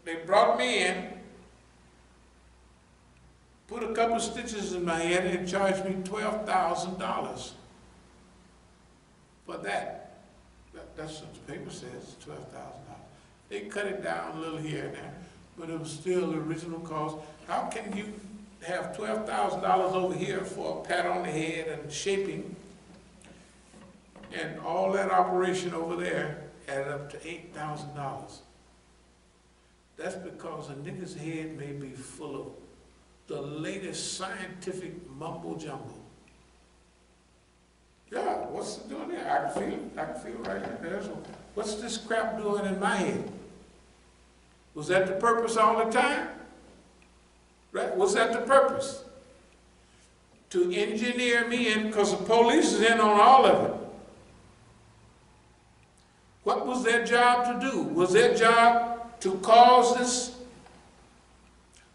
they brought me in, put a couple of stitches in my head, and charged me $12,000 for that. That's what the paper says, $12,000. They cut it down a little here and there, but it was still the original cost. How can you have $12,000 over here for a pat on the head and shaping, and all that operation over there added up to $8,000? That's because a nigga's head may be full of the latest scientific mumbo jumbo. Yeah, what's it doing there? I can feel it. I can feel it right there. What's this crap doing in my head? Was that the purpose all the time? Right? Was that the purpose? To engineer me in, because the police is in on all of it. What was their job to do? Was their job to cause this?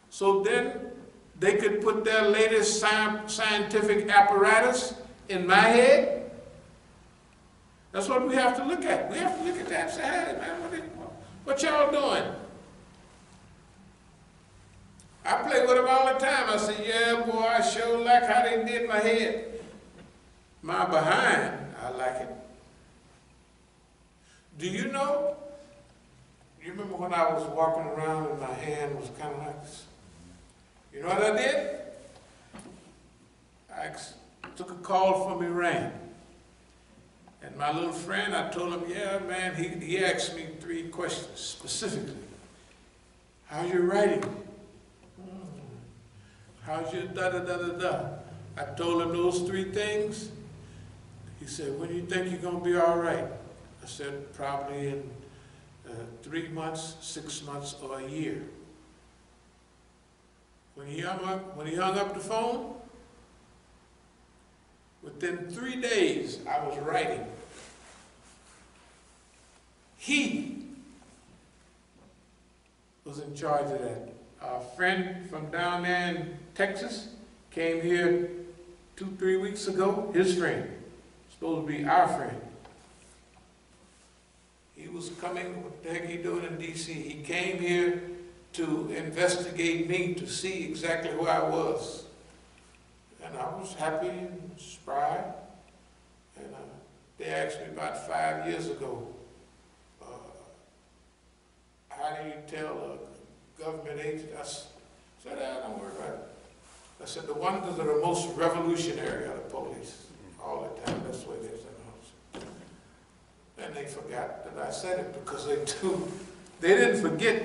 So then they could put their latest scientific apparatus in my head? That's what we have to look at. We have to look at that and say, hey, man, what y'all doing? I play with them all the time. I say, yeah, boy, I sure like how they did my head. My behind, I like it. Do you know? You remember when I was walking around and my hand was kind of like this? You know what I did? I took a call from Iran. And my little friend, I told him, yeah, man, he asked me 3 questions specifically. How's your writing? How's your da-da-da-da-da? I told him those 3 things. He said, when do you think you're going to be all right? I said, probably in 3 months, 6 months, or a year. When he hung up the phone, within 3 days, I was writing. He was in charge of that. A friend from down there in Texas came here 2-3 weeks ago. His friend, supposed to be our friend. He was coming, what the heck he doing in D.C.? He came here to investigate me, to see exactly who I was. And I was happy and spry. And they asked me about 5 years ago, how do you tell a government agent? I said, don't worry about it. I said, the ones that are the most revolutionary are the police. All the time, that's the way they said. And they forgot that I said it because they didn't forget.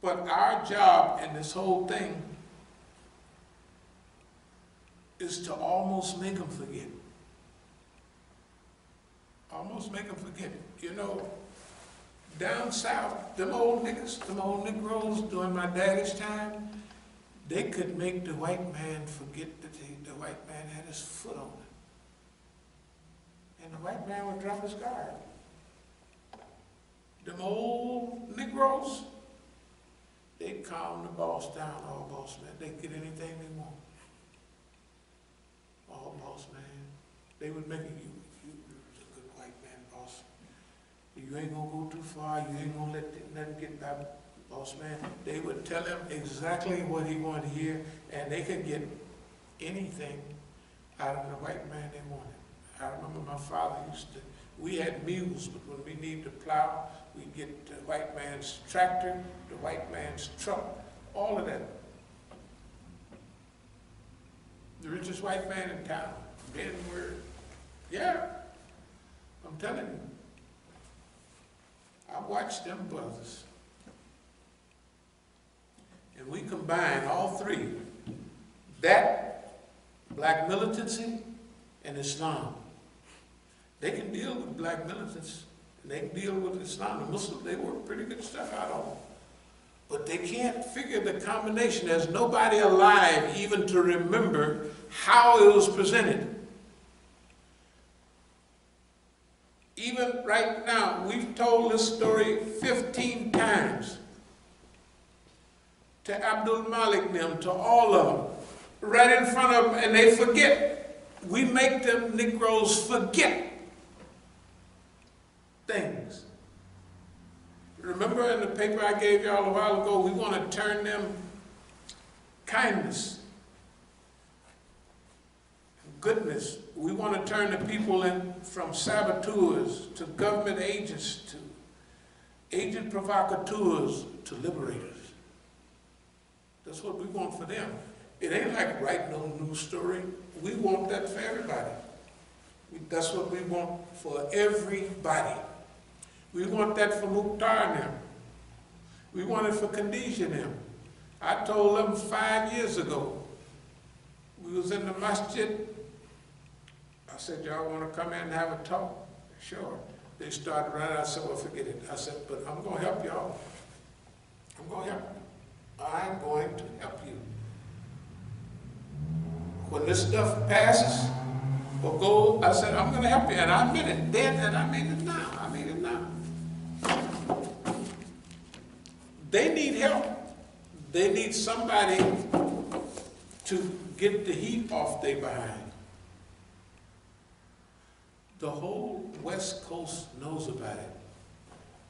But our job in this whole thing is to almost make them forget. Almost make them forget. You know, down south, them old niggas, them old Negroes during my daddy's time, they could make the white man forget that the white man had his foot on it. And the white man would drop his guard. Them old Negroes, they calm the boss down, all boss man. They get anything they want. All boss man. They would make it, you're a good white man, boss. You ain't gonna go too far, you ain't gonna let nothing get by, boss man. They would tell him exactly what he wanted to hear, and they could get anything out of the white man they wanted. I remember my father we had mules, but when we needed to plow, we'd get the white man's tractor, the white man's truck, all of that. The richest white man in town. Men were, yeah, I'm telling you. I watched them brothers. And we combine all 3. That, black militancy, and Islam. They can deal with black militants, and they can deal with Islam. The Muslims, they work pretty good stuff out on them. But they can't figure the combination. There's nobody alive even to remember how it was presented. Even right now, we've told this story 15 times. To Abdul Malik them, to all of them. Right in front of them, and they forget. We make them Negroes forget. things. Remember in the paper I gave y'all a while ago, we want to turn them kindness, goodness. We want to turn the people in from saboteurs to government agents to agent provocateurs to liberators. That's what we want for them. It ain't like writing no news story. We want that for everybody. That's what we want for everybody. We want that for Mukhtar and them. We want it for Khadijah and them. I told them 5 years ago, we was in the Masjid. I said, y'all want to come in and have a talk? Sure. They started running. I said, well, forget it. I said, but I'm going to help y'all. I'm going to help you. I'm going to help you. When this stuff passes or goes, I said, I'm going to help you. And I meant it then, and I mean it now. I mean it now. They need help. They need somebody to get the heat off their behind. The whole West Coast knows about it.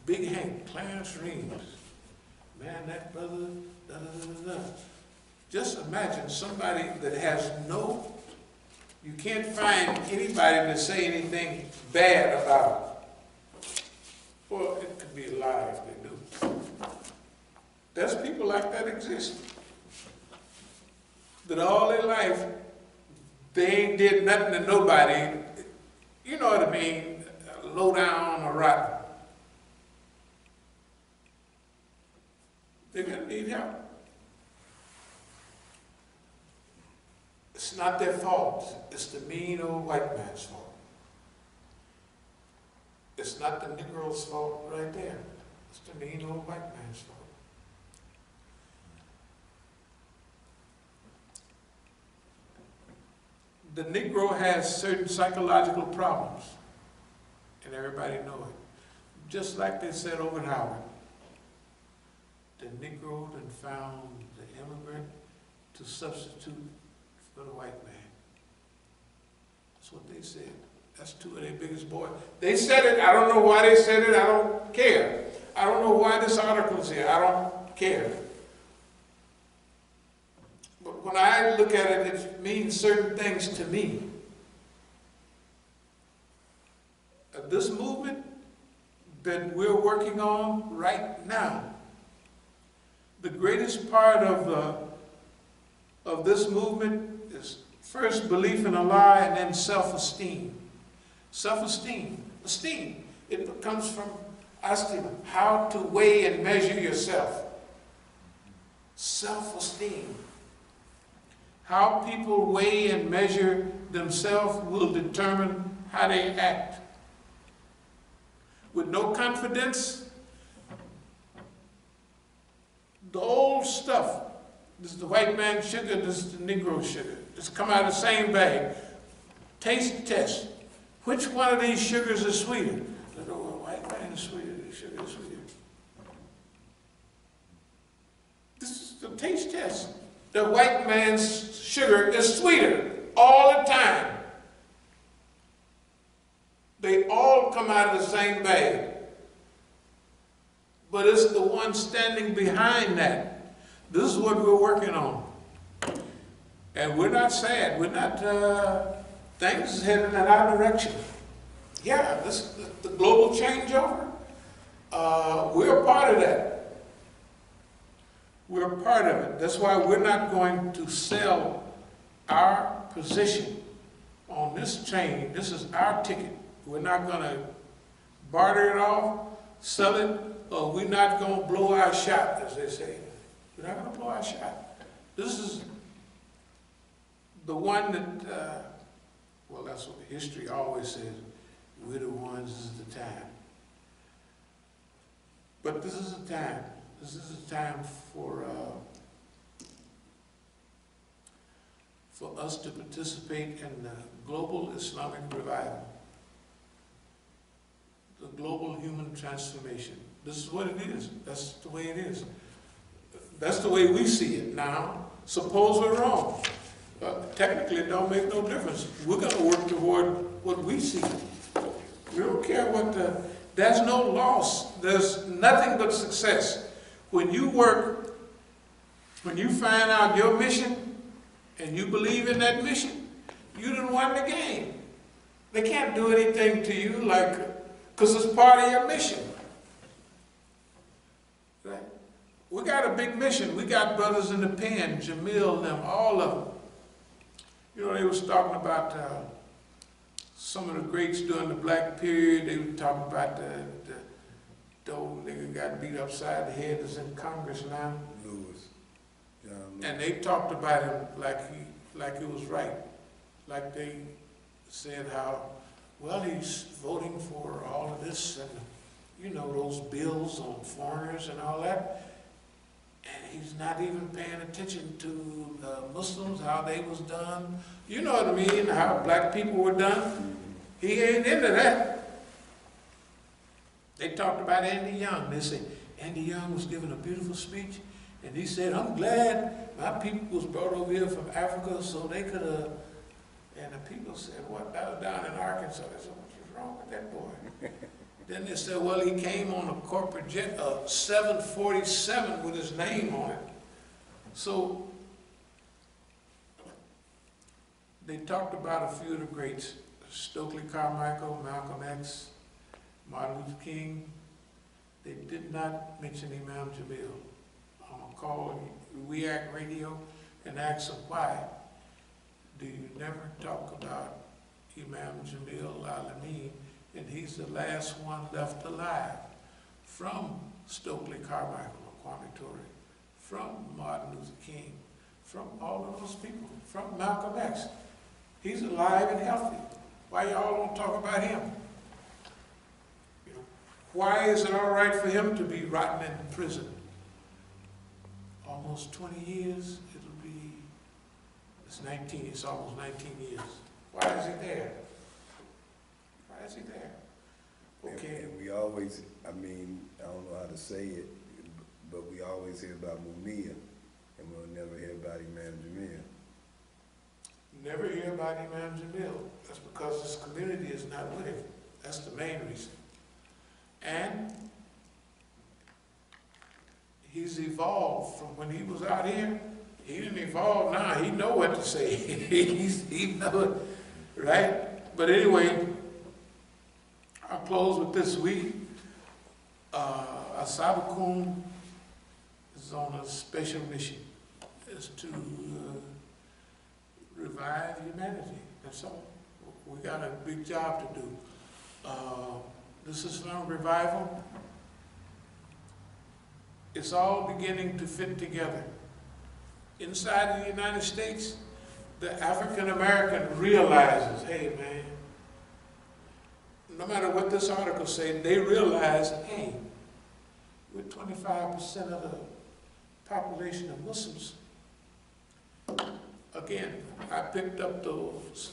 Big Hank, Clarence Reeves, man, that brother, da-da-da-da-da. Just imagine somebody that has no, you can't find anybody to say anything bad about it. Well, it could be a lie if they do. There's people like that exist. That all their life, they ain't did nothing to nobody. You know what I mean? Low down or rotten. They're going to need help. It's not their fault. It's the mean old white man's fault. It's not the Negro's fault right there. It's the mean old white man's fault. The Negro has certain psychological problems, and everybody knows it. Just like they said over in Howard, the Negro then found the immigrant to substitute for the white man. That's what they said. That's two of their biggest boys. They said it. I don't know why they said it. I don't care. I don't know why this article's here. I don't care. But when I look at it, it means certain things to me. This movement that we're working on right now, the greatest part of this movement is first belief in Allah and then self-esteem. Self-esteem. Esteem. It comes from asking how to weigh and measure yourself. Self-esteem. How people weigh and measure themselves will determine how they act. With no confidence, the old stuff, this is the white man's sugar, this is the Negro sugar. It's come out of the same bag. Taste test. Which one of these sugars is sweeter? The white man is sweeter, the sugar is sweeter. This is the taste test. The white man's sugar is sweeter all the time. They all come out of the same bag. But it's the one standing behind that. This is what we're working on. And we're not sad. We're not, things is heading in our direction. Yeah, the global changeover, we're a part of that. We're a part of it. That's why we're not going to sell our position on this train. This is our ticket. We're not going to barter it off, sell it, or we're not going to blow our shot, as they say. We're not going to blow our shot. This is the one that, well, that's what history always says. We're the ones, this is the time. But this is the time. This is a time for us to participate in the global Islamic revival, the global human transformation. This is what it is. That's the way it is. That's the way we see it now. Suppose we're wrong. Technically, it don't make no difference. We're going to work toward what we see. We don't care what There's no loss. There's nothing but success. When you work, when you find out your mission and you believe in that mission, you done won the game. They can't do anything to you because it's part of your mission. Right? We got a big mission. We got brothers in the pen, Jamil and them, all of them. You know, they was talking about some of the greats during the black period. They were talking about the old nigga got beat upside the head that's in Congress now. Lewis. And they talked about him like it was right. Like they said how, well, he's voting for all of this and, you know, those bills on foreigners and all that. And he's not even paying attention to the Muslims, how they was done. You know what I mean, how black people were done. He ain't into that. They talked about Andy Young. They said, Andy Young was giving a beautiful speech, and he said, I'm glad my people was brought over here from Africa so they could have, and the people said, what, that was down in Arkansas. They said, what's wrong with that boy? Then they said, well, he came on a corporate jet, a 747 with his name on it. So they talked about a few of the greats, Stokely Carmichael, Malcolm X, Martin Luther King. They did not mention Imam Jamil. I'm going to call WEAC Radio and ask them why. Do you never talk about Imam Jamil al-Amin? And he's the last one left alive from Stokely Carmichael or Kwame Ture, from Martin Luther King, from all of those people, from Malcolm X. He's alive and healthy. Why y'all don't talk about him? You know, why is it all right for him to be rotting in prison? Almost 20 years, it's almost 19 years. Why is he there? Why is he there? Okay. And we always, I mean, I don't know how to say it, but we always hear about Mumia, and we'll never hear about Imam Jamil. Never hear about Imam Jamil. That's because this community is not with him. That's the main reason. And he's evolved from when he was out here. He didn't evolve now. He know what to say. he know it, right? But anyway, I'll close with this week. As-Sabiqun is on a special mission. It's to revive humanity. That's all. We got a big job to do. This Islam revival, it's all beginning to fit together. Inside the United States, the African American realizes, hey man, no matter what this article says, they realize, hey, we're 25% of the population of Muslims. Again, I picked up those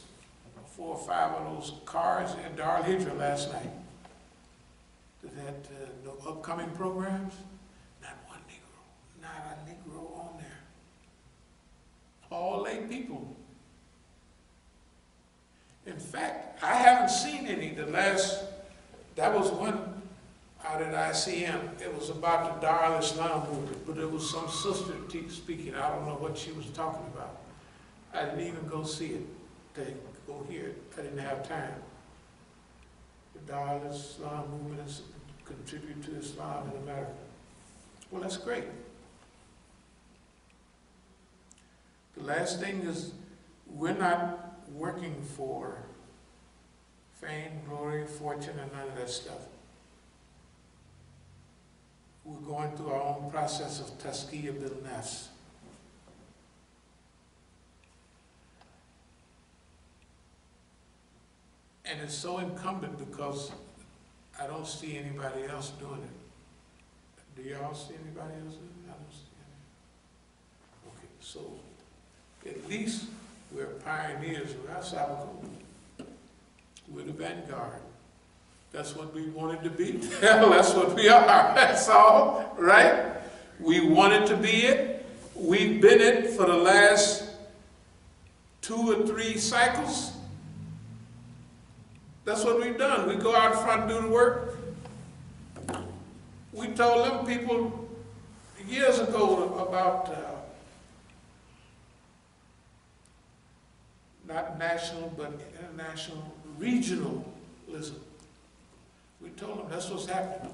4 or 5 of those cars in Dar al-Hijra last night that had no upcoming programs. Not one Negro, not a Negro on there. All lay people. In fact, I haven't seen any. That was one out at ICM. It was about the Dar al-Islam movement, but it was some sister speaking. I don't know what she was talking about. I didn't even go see it, to go hear it. I didn't have time. The Dar al-Islam movement has contributed to Islam in America. Well, that's great. The last thing is, we're not working for fame, glory, fortune, and none of that stuff. We're going through our own process of tazkiyah bil nafs. And it's so incumbent because I don't see anybody else doing it. Do y'all see anybody else doing it? I don't see any. Okay, so at least we're pioneers with As-Sabiqun. We're the vanguard. That's what we wanted to be. Hell, that's what we are. That's all, right? We wanted to be it. We've been it for the last 2 or 3 cycles. That's what we've done. We go out front and do the work. We told them people years ago about not national, but international regionalism. We told them that's what's happening.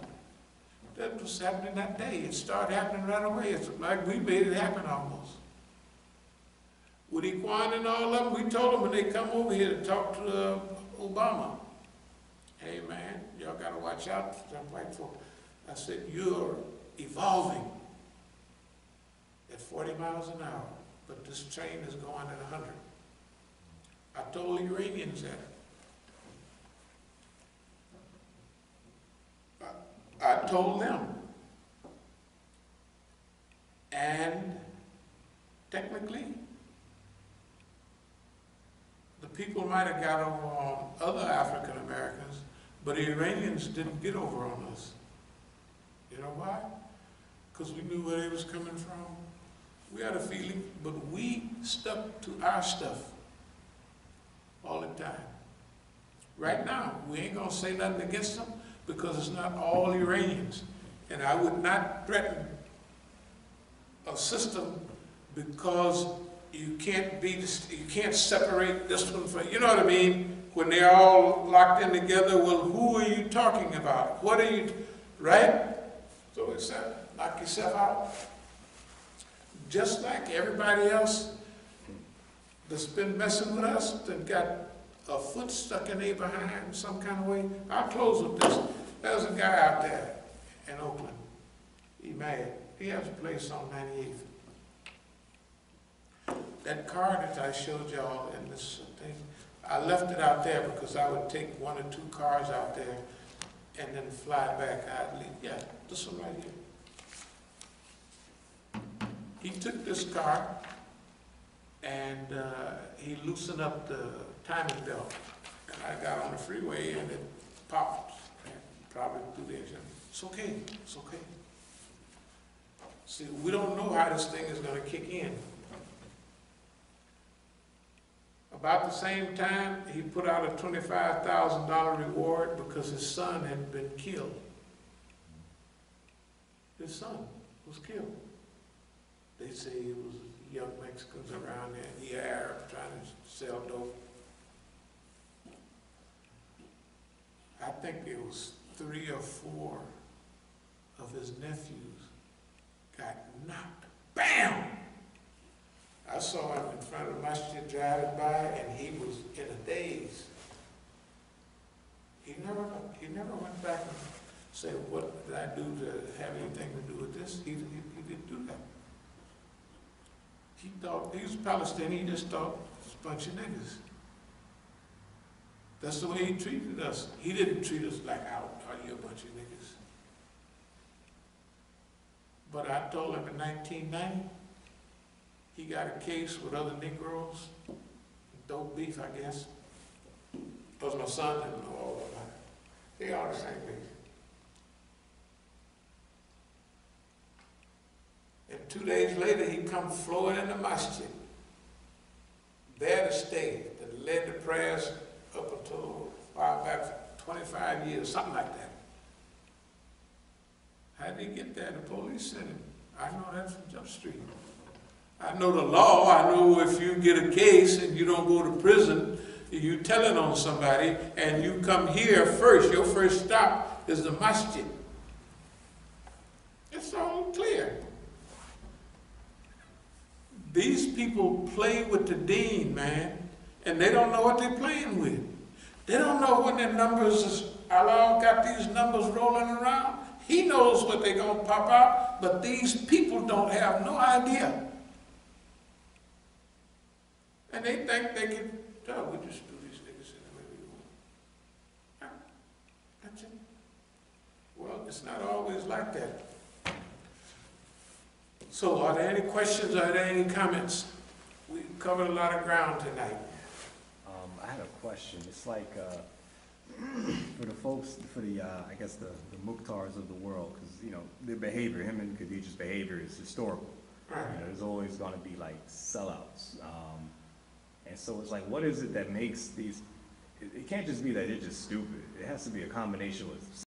That was happening that day. It started happening right away. It's like we made it happen almost. With Equine and all of them, we told them when they come over here to talk to Obama, hey man, y'all gotta watch out for them white folk. I said, you're evolving at 40 miles an hour, but this train is going at 100. I told the Iranians that. I told them. And technically, the people might have got over on other African Americans, but the Iranians didn't get over on us. You know why? Because we knew where they was coming from. We had a feeling, but we stuck to our stuff all the time. Right now, we ain't gonna say nothing against them because it's not all Iranians. And I would not threaten a system because you can't separate this one from, you know what I mean? When they're all locked in together, well, who are you talking about? What are you, right? So it's knock yourself out. Just like everybody else that's been messing with us, that got a foot stuck in their behind some kind of way. I'll close with this. There was a guy out there in Oakland. He mad. He has a place on 98th. That car that I showed y'all in this thing, I left it out there because I would take 1 or 2 cars out there and then fly back. I'd leave. Yeah, this one right here. He took this car and he loosened up the timing belt. And I got on the freeway and it popped. And probably through there. It's okay, it's okay. See, we don't know how this thing is going to kick in. About the same time, he put out a $25,000 reward because his son had been killed. His son was killed. They say it was young Mexicans around there, the Arab trying to sell dope. I think it was 3 or 4 of his nephews got knocked. Bam! I saw him in front of the Masjid driving by, and he was in a daze. He never went back and said, what did I do to have anything to do with this? He didn't do that. He thought, he was Palestinian, he just thought it was a bunch of niggas. That's the way he treated us. He didn't treat us like, are you a bunch of niggas? But I told him in 1990, he got a case with other Negroes, dope beef, I guess. Because my son didn't know all of that. They are the same age. And 2 days later, he come flowing in the Masjid, there to stay, that led the prayers up until back 25 years, something like that. How did he get there? The police sent him. I know that from Jump Street. I know the law. I know if you get a case and you don't go to prison, you telling on somebody, and you come here first, your first stop is the Masjid. It's all clear. These people play with the deen, man, and they don't know what they're playing with. They don't know when their numbers is, Allah got these numbers rolling around. He knows what they're going to pop out, but these people don't have no idea. And they think they can, we just do these niggas in the way we want. That's it. Well, it's not always like that. So are there any questions, are there any comments? We covered a lot of ground tonight. I had a question. It's like for the folks, for the I guess the Mukhtars of the world, because you know their behavior, him and Khadijah's behavior is historical. Right. You know, there's always going to be like sellouts, and so it's like, what is it that makes these? It can't just be that they're just stupid. It has to be a combination with